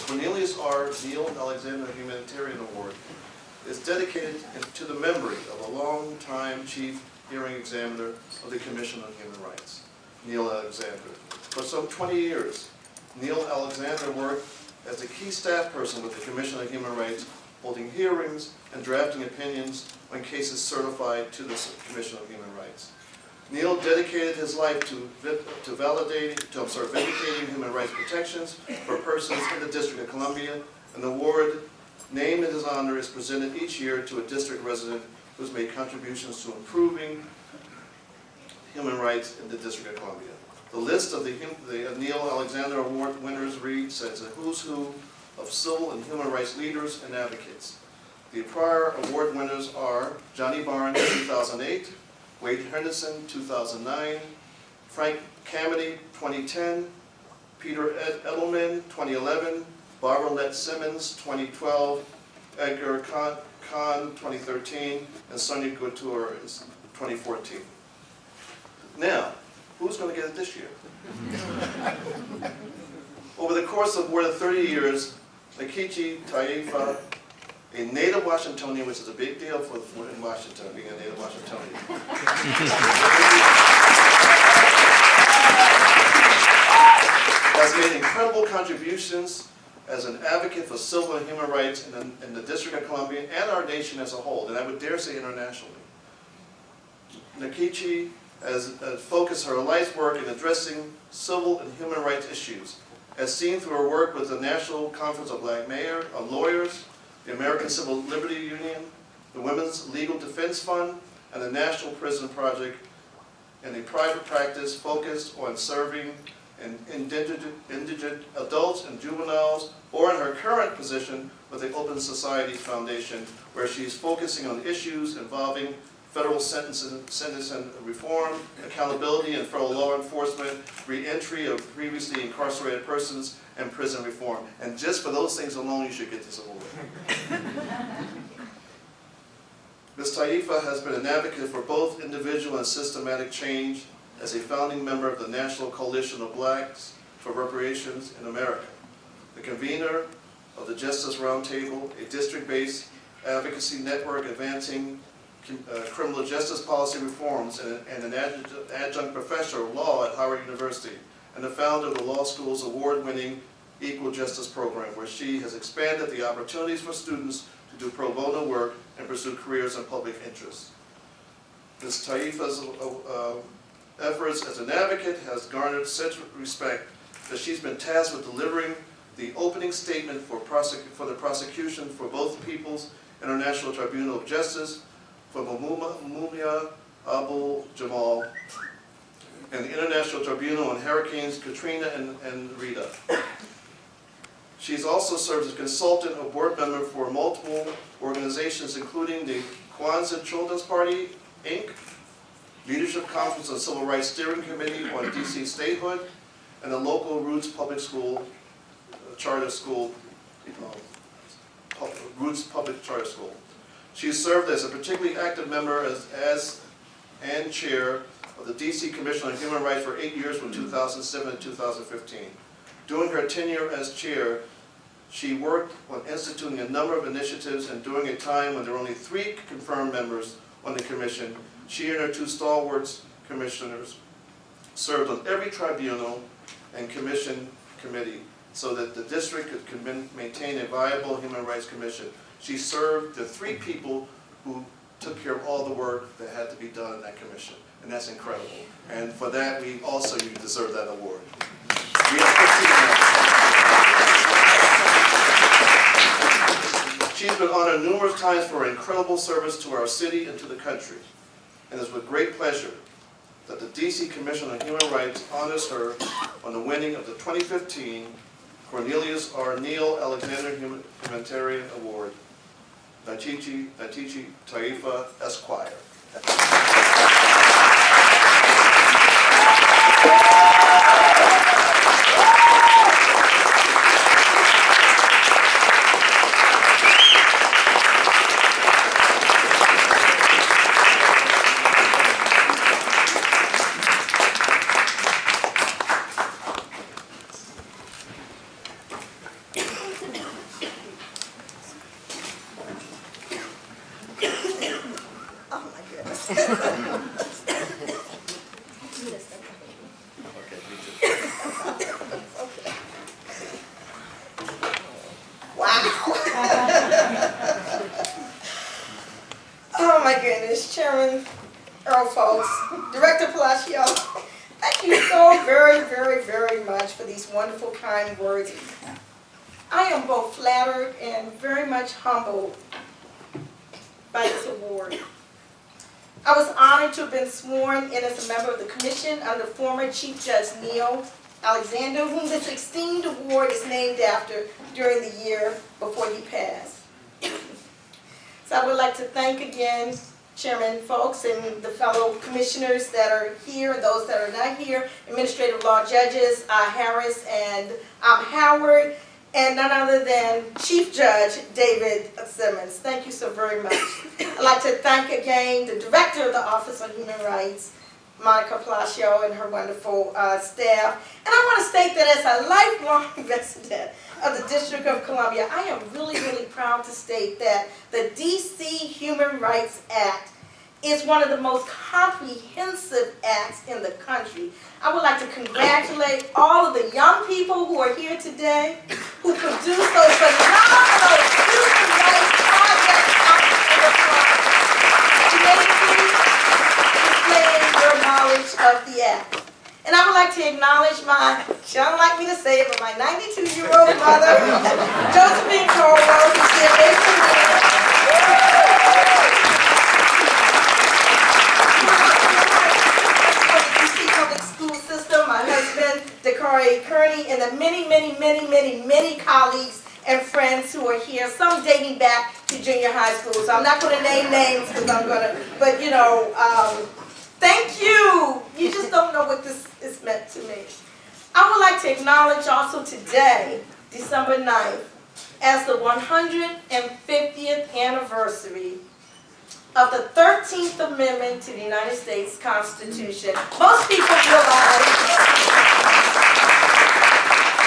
Cornelius R. Neal Alexander Humanitarian Award is dedicated to the memory of a long-time Chief Hearing Examiner of the Commission on Human Rights, Neal Alexander. For some 20 years, Neal Alexander worked as the key staff person with the Commission on Human Rights, holding hearings and drafting opinions on cases certified to the Commission on Human Rights. Neal dedicated his life to vindicating human rights protections for persons in the District of Columbia. An award named in his honor is presented each year to a district resident who has made contributions to improving human rights in the District of Columbia. The list of the Neal Alexander Award winners reads as a who's who of civil and human rights leaders and advocates. The prior award winners are Johnny Barnes, 2008, Wade Henderson, 2009, Frank Camedy, 2010, Peter Edelman, 2011, Barbara Lett Simmons, 2012, Edgar Kahn, 2013, and Sonia Couture, 2014. Now, who's going to get it this year? Over the course of more than 30 years, Nakichi Taifa, a native Washingtonian, which is a big deal in Washington, being a native Washingtonian, has made incredible contributions as an advocate for civil and human rights in the District of Columbia and our nation as a whole, and I would dare say internationally. Nakichi has focused her life's work in addressing civil and human rights issues, as seen through her work with the National Conference of Black Lawyers, the American Civil Liberties Union, the Women's Legal Defense Fund, and the National Prison Project, in a private practice focused on serving indigent adults and juveniles, or in her current position with the Open Societies Foundation, where she is focusing on issues involving federal sentencing reform, accountability in federal law enforcement, re-entry of previously incarcerated persons, and prison reform. And just for those things alone, you should get this award. Ms. Taifa has been an advocate for both individual and systematic change as a founding member of the National Coalition of Blacks for Reparations in America, the convener of the Justice Roundtable, a district-based advocacy network advancing criminal justice policy reforms, and an adjunct professor of law at Howard University, and the founder of the law school's award-winning Equal Justice Program, where she has expanded the opportunities for students to do pro bono work and pursue careers in public interest. Ms. Taifa's efforts as an advocate has garnered such respect that she's been tasked with delivering the opening statement for the prosecution for both People's International Tribunal of Justice, for Mumia Abu Jamal, and the International Tribunal on Hurricanes Katrina and Rita. She's also served as a consultant or board member for multiple organizations, including the Kwanzaa Children's Party, Inc., Leadership Conference on Civil Rights Steering Committee on DC Statehood, and the local Roots Public School Charter School, Roots Public Charter School. She served as a particularly active member and chair of the DC Commission on Human Rights for 8 years from 2007 to 2015. During her tenure as chair, she worked on instituting a number of initiatives, and during a time when there were only 3 confirmed members on the commission, she and her 2 stalwarts commissioners served on every tribunal and commission committee so that the district could maintain a viable human rights commission. She served the 3 people who took care of all the work that had to be done in that commission, and that's incredible. And for that, you deserve that award. We have 15 minutes. She's been honored numerous times for her incredible service to our city and to the country, and it's with great pleasure that the DC Commission on Human Rights honors her on the winning of the 2015 Cornelius R. Neal Alexander Humanitarian Award, Nakichi Taifa, Esquire. Wow. Oh my goodness, Chairman Earl Folks, Director Palacio, thank you so very, very, very much for these wonderful, kind words. I am both flattered and very much humbled by this award. I was honored to have been sworn in as a member of the commission under former Chief Judge Neil Alexander, whom this esteemed award is named after during the year before he passed. So I would like to thank again Chairman Folks and the fellow commissioners that are here and those that are not here, administrative law judges, Harris and Howard, and none other than Chief Judge David Simmons. Thank you so very much. I'd like to thank again the Director of the Office on Human Rights, Monica Palacio, and her wonderful staff. And I want to state that as a lifelong resident of the District of Columbia, I am really, really proud to state that the D.C. Human Rights Act is one of the most comprehensive acts in the country. I would like to congratulate all of the young people who are here today who produced those phenomenal human rights projects out in the front. Displaying your knowledge of the act. And I would like to acknowledge my, she don't like me to say it, but my 92-year-old mother, Josephine Colwell, who's here based in my husband, Dakari Kearney, and the many colleagues and friends who are here, some dating back to junior high school. So I'm not going to name names because I'm going to, but you know, thank you. You just don't know what this is meant to me. I would like to acknowledge also today, December 9th, as the 150th anniversary of the 13th Amendment to the United States Constitution. Most people realize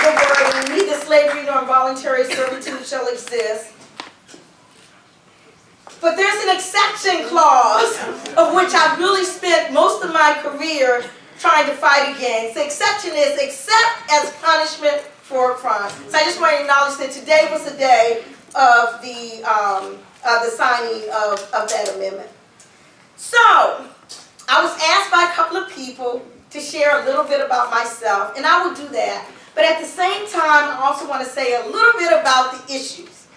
the wording, neither slavery nor involuntary servitude shall exist. But there's an exception clause of which I've really spent most of my career trying to fight against. The exception is except as punishment for a crime. So I just want to acknowledge that today was the day of the signing of that amendment. So, I was asked by a couple of people to share a little bit about myself, and I will do that. But at the same time, I also want to say a little bit about the issues.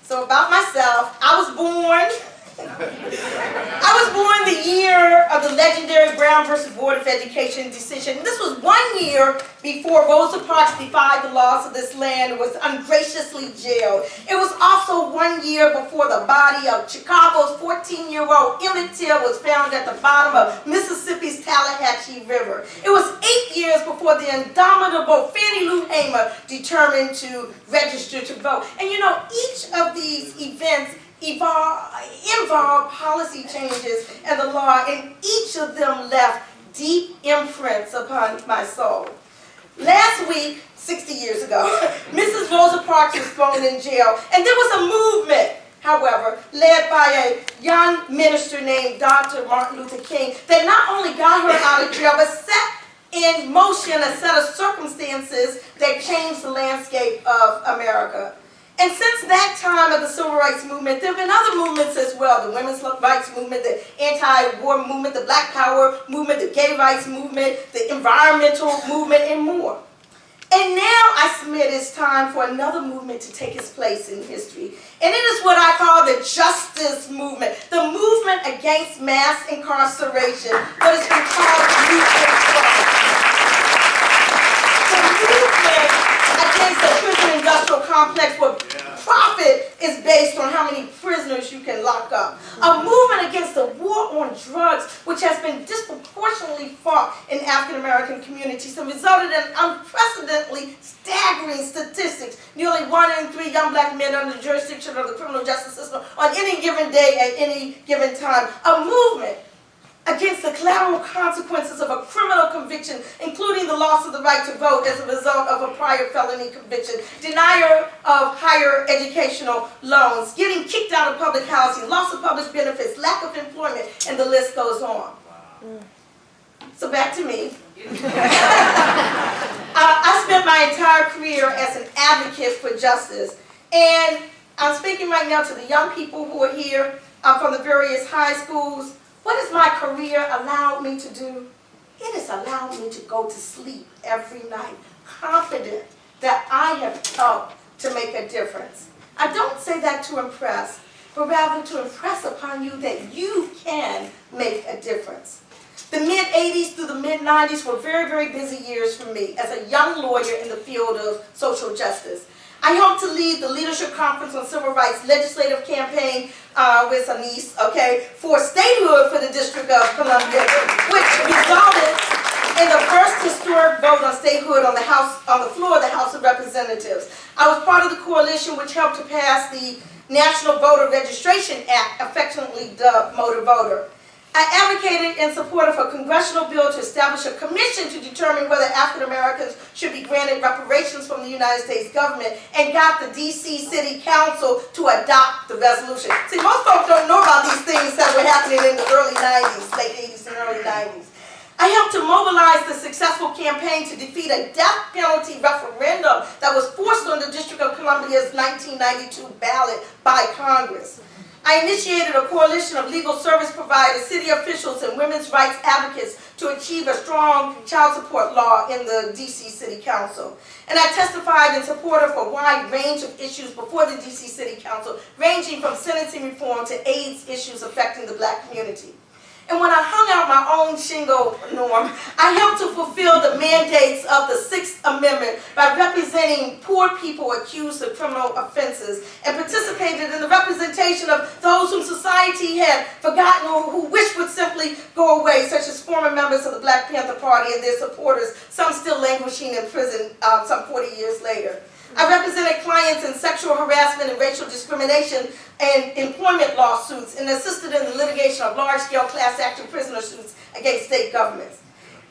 So about myself, I was born the year of the legendary Brown versus Board of Education decision. This was 1 year before Rosa Parks defied the laws of this land and was ungraciously jailed. It was also 1 year before the body of Chicago's 14-year-old Emmett Till was found at the bottom of Mississippi's Tallahatchie River. It was 8 years before the indomitable Fannie Lou Hamer determined to register to vote. And you know, each of these events involved policy changes and the law, and each of them left deep imprints upon my soul. Last week, 60 years ago, Mrs. Rosa Parks was thrown in jail, and there was a movement, however, led by a young minister named Dr. Martin Luther King that not only got her out of jail, but set in motion a set of circumstances that changed the landscape of America. And since that time of the Civil Rights Movement, there have been other movements as well. The Women's Rights Movement, the Anti-War Movement, the Black Power Movement, the Gay Rights Movement, the Environmental Movement, and more. And now I submit it's time for another movement to take its place in history. And it is what I call the Justice Movement, the movement against mass incarceration, what has been called youth the movement against the prison industrial complex where profit is based on how many prisoners you can lock up. A movement against the war on drugs, which has been disproportionately fought in African American communities and resulted in unprecedentedly staggering statistics. Nearly 1 in 3 young black men under the jurisdiction of the criminal justice system on any given day at any given time. A movement against the collateral consequences of a criminal conviction, including the loss of the right to vote as a result of a prior felony conviction, denial of higher educational loans, getting kicked out of public housing, loss of public benefits, lack of employment, and the list goes on. So back to me. I spent my entire career as an advocate for justice, and I'm speaking right now to the young people who are here from the various high schools. What has my career allowed me to do? It has allowed me to go to sleep every night, confident that I have helped to make a difference. I don't say that to impress, but rather to impress upon you that you can make a difference. The mid-'80s through the mid-'90s were very, very busy years for me as a young lawyer in the field of social justice. I helped to lead the Leadership Conference on Civil Rights legislative campaign with Anise, for statehood for the District of Columbia, which resulted in the first historic vote on statehood on the floor of the House of Representatives. I was part of the coalition which helped to pass the National Voter Registration Act, affectionately dubbed Motor Voter. I advocated in support of a congressional bill to establish a commission to determine whether African Americans should be granted reparations from the United States government, and got the D.C. City Council to adopt the resolution. See, most folks don't know about these things that were happening in the early 90s, late 80s and early 90s. I helped to mobilize the successful campaign to defeat a death penalty referendum that was forced on the District of Columbia's 1992 ballot by Congress. I initiated a coalition of legal service providers, city officials, and women's rights advocates to achieve a strong child support law in the D.C. City Council. And I testified in support of a wide range of issues before the D.C. City Council, ranging from sentencing reform to AIDS issues affecting the black community. And when I hung out my own shingle, Norm, I helped to fulfill the mandates of the Sixth Amendment by representing poor people accused of criminal offenses, and participated in the representation of those whom society had forgotten or who wished would simply go away, such as former members of the Black Panther Party and their supporters, some still languishing in prison some 40 years later. I represented clients in sexual harassment and racial discrimination and employment lawsuits, and assisted in the litigation of large-scale class action prisoner suits against state governments.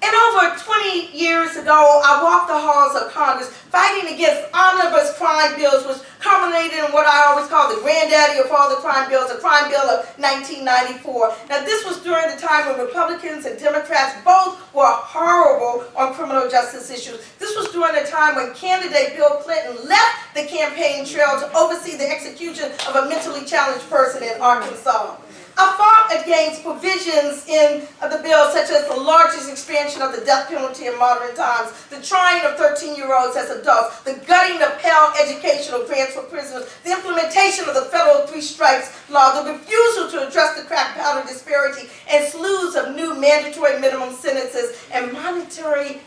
And over 20 years ago, I walked the halls of Congress fighting against omnibus crime bills, which culminated in what I always call the granddaddy of all the crime bills, the crime bill of 1994. Now, this was during the time when Republicans and Democrats both were horrible on criminal justice issues. This was during the time when candidate Bill Clinton left the campaign trail to oversee the execution of a mentally challenged person in Arkansas. I fought against provisions in the bill such as the largest expansion of the death penalty in modern times, the trying of 13-year-olds as adults, the gutting of Pell educational grants for prisoners, the implementation of the federal three strikes law, the refusal to address the crack powder disparity, and slews of new mandatory minimum sentences and monetary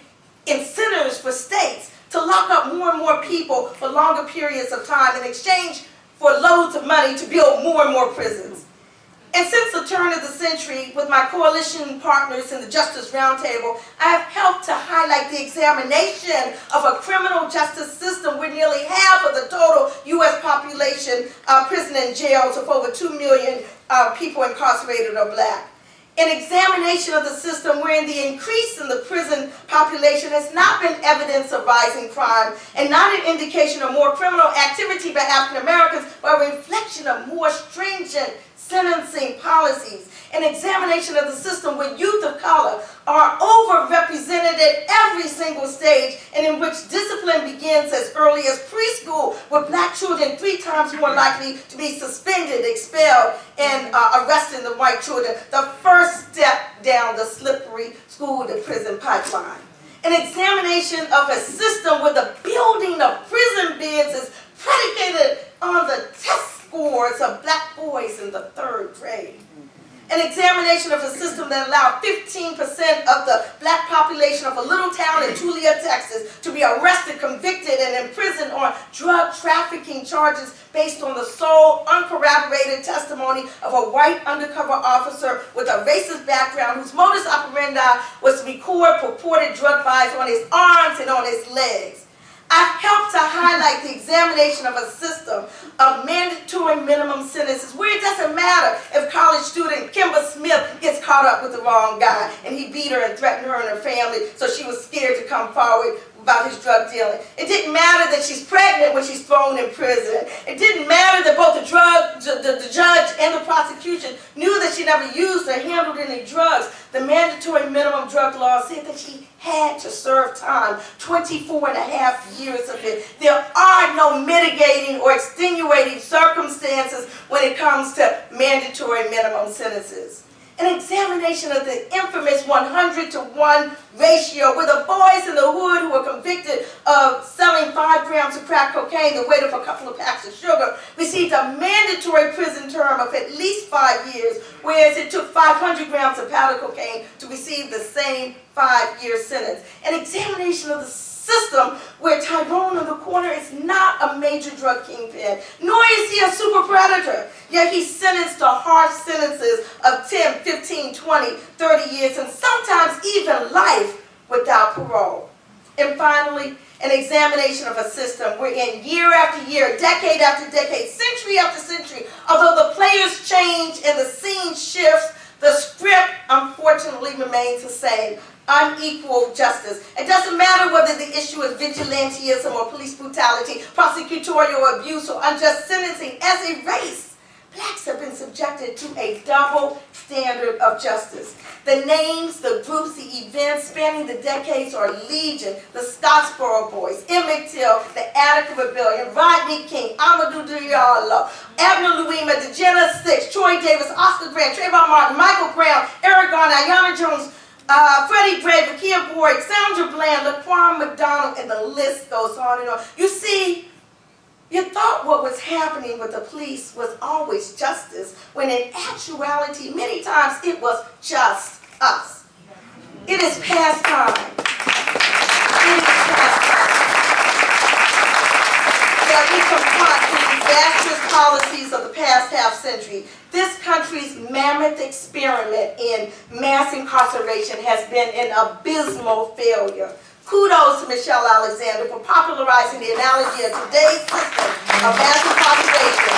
incentives for states to lock up more and more people for longer periods of time in exchange for loads of money to build more and more prisons. And since the turn of the century, with my coalition partners in the Justice Roundtable, I have helped to highlight the examination of a criminal justice system where nearly half of the total U.S. population prison and jails of over 2 million people incarcerated are black. An examination of the system wherein the increase in the prison population has not been evidence of rising crime and not an indication of more criminal activity by African Americans, but a reflection of more stringent sentencing policies. An examination of the system where youth of color are overrepresented at every single stage, and in which discipline begins as early as preschool, with black children 3 times more likely to be suspended, expelled, and arrested than white children. The first step down the slippery school-to-prison pipeline. An examination of a system where the building of prison beds is predicated on the test scores of black boys in the 3rd grade. An examination of a system that allowed 15% of the black population of a little town in Tulia, Texas, to be arrested, convicted, and imprisoned on drug trafficking charges based on the sole uncorroborated testimony of a white undercover officer with a racist background whose modus operandi was to record purported drug buys on his arms and on his legs. I've helped to highlight the examination of a system of mandatory minimum sentences where it doesn't matter if college student Kimber Smith gets caught up with the wrong guy and he beat her and threatened her and her family, so she was scared to come forward about his drug dealing. It didn't matter that she's pregnant when she's thrown in prison. It didn't matter that both the judge and the prosecution knew that she never used or handled any drugs. The mandatory minimum drug law said that she had to serve time, 24 and a half years of it. There are no mitigating or extenuating circumstances when it comes to mandatory minimum sentences. An examination of the infamous 100-to-1 ratio where the boys in the hood who were convicted of selling 5 grams of crack cocaine, the weight of a couple of packs of sugar, received a mandatory prison term of at least 5 years, whereas it took 500 grams of powder cocaine to receive the same 5-year sentence. An examination of the system where Tyrone on the corner is not a major drug kingpin, nor is he a super predator, yet he's sentenced to harsh sentences of 10, 15, 20, 30 years, and sometimes even life without parole. And finally, an examination of a system wherein year after year, decade after decade, century after century, although the players change and the scene shifts, the script unfortunately remains the same. Unequal justice. It doesn't matter whether the issue is vigilantism or police brutality, prosecutorial abuse, or unjust sentencing. As a race, blacks have been subjected to a double standard of justice. The names, the groups, the events spanning the decades are legion. The Scottsboro Boys, Emmett Till, the Attica Rebellion, Rodney King, Amadou Diallo, Abner Louima, the Jenna Six, Troy Davis, Oscar Grant, Trayvon Martin, Michael Brown, Eric Garner, Ayanna Jones, Freddie Gray, Vakia Boyd, Sandra Bland, Laquan McDonald, and the list goes on and on. You see, you thought what was happening with the police was always justice, when in actuality, many times it was just us. It is past time. It is past time that we confront the disastrous policies of the past half-century. This country's mammoth experiment in mass incarceration has been an abysmal failure. Kudos to Michelle Alexander for popularizing the analogy of today's system of mass incarceration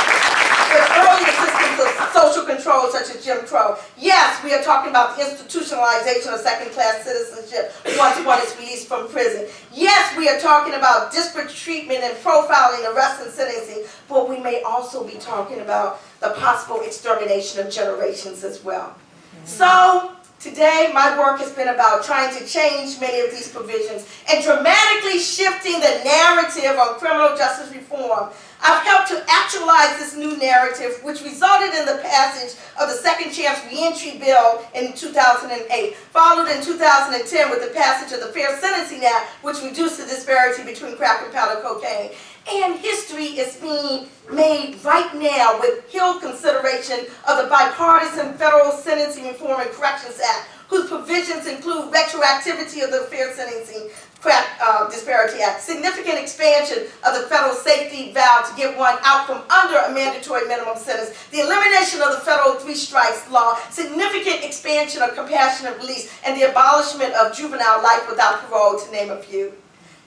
with earlier systems of social control such as Jim Crow. Yes, we are talking about the institutionalization of second-class citizenship once one is released from prison. Yes, we are talking about disparate treatment and profiling, arrest and sentencing, but we may also be talking about the possible extermination of generations as well. So, today, my work has been about trying to change many of these provisions and dramatically shifting the narrative on criminal justice reform. I've helped to actualize this new narrative, which resulted in the passage of the Second Chance Reentry Bill in 2008, followed in 2010 with the passage of the Fair Sentencing Act, which reduced the disparity between crack and powder cocaine. And history is being made right now with Hill consideration of the bipartisan Federal Sentencing Reform and Corrections Act, whose provisions include retroactivity of the Fair Sentencing Crack Disparity Act, significant expansion of the federal safety valve to get one out from under a mandatory minimum sentence, the elimination of the federal 3 strikes law, significant expansion of compassionate release, and the abolishment of juvenile life without parole, to name a few.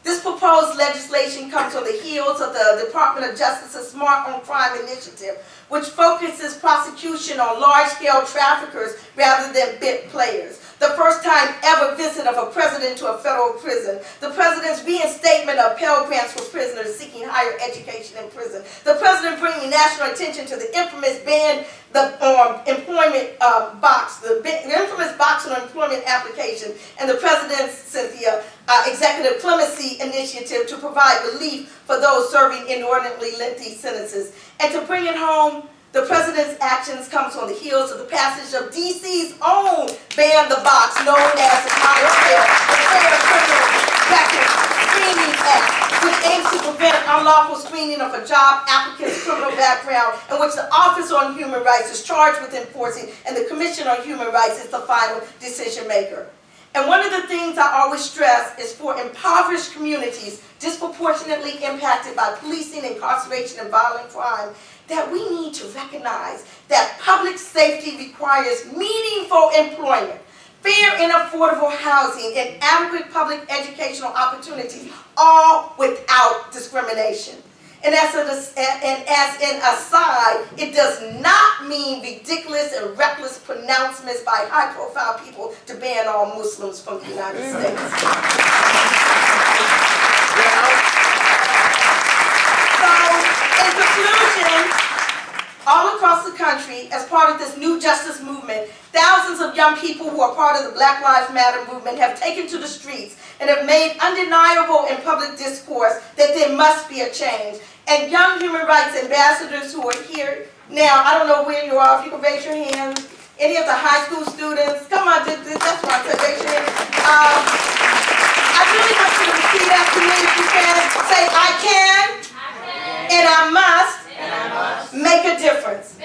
This proposed legislation comes on the heels of the Department of Justice's Smart on Crime initiative, which focuses prosecution on large-scale traffickers rather than bit players. The first time ever visit of a president to a federal prison. The president's reinstatement of Pell Grants for prisoners seeking higher education in prison. The president bringing national attention to the infamous ban the employment box, the infamous box on employment application, and the president's, Cynthia, executive clemency initiative to provide relief for those serving inordinately lengthy sentences. And to bring it home, the president's actions comes on the heels of the passage of D.C.'s own Ban the Box, known as the Fair Criminal Record Screening Act, which aims to prevent unlawful screening of a job applicant's criminal background, in which the Office on Human Rights is charged with enforcing, and the Commission on Human Rights is the final decision maker. And one of the things I always stress is for impoverished communities disproportionately impacted by policing, incarceration, and violent crime, that we need to recognize that public safety requires meaningful employment, fair and affordable housing, and adequate public educational opportunities, all without discrimination. And as an aside, it does not mean ridiculous and reckless pronouncements by high-profile people to ban all Muslims from the United States. So, in conclusion, all across the country, as part of this new justice movement, thousands of young people who are part of the Black Lives Matter movement have taken to the streets and have made undeniable in public discourse that there must be a change. And young human rights ambassadors who are here now, I don't know where you are, if you can raise your hand, any of the high school students, come on, that's what I said, raise your hand. I really want you to repeat after me if you can. Say, I can, and I must, make a difference.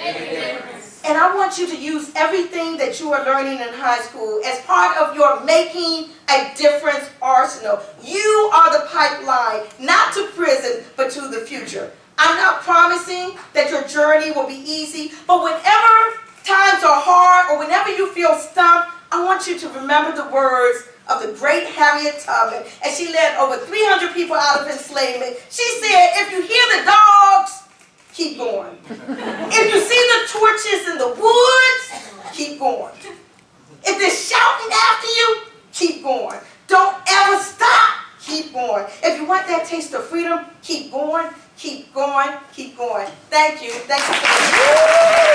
And I want you to use everything that you are learning in high school as part of your making a difference arsenal. You are the pipeline, not to prison, but to the future. I'm not promising that your journey will be easy, but whenever times are hard or whenever you feel stumped, I want you to remember the words of the great Harriet Tubman, as she led over 300 people out of enslavement. She said, if you hear the dogs, keep going. If you see the torches in the woods, keep going. If they're shouting after you, keep going. Don't ever stop. Keep going. If you want that taste of freedom, keep going, keep going, keep going. Thank you. Thank you for listening.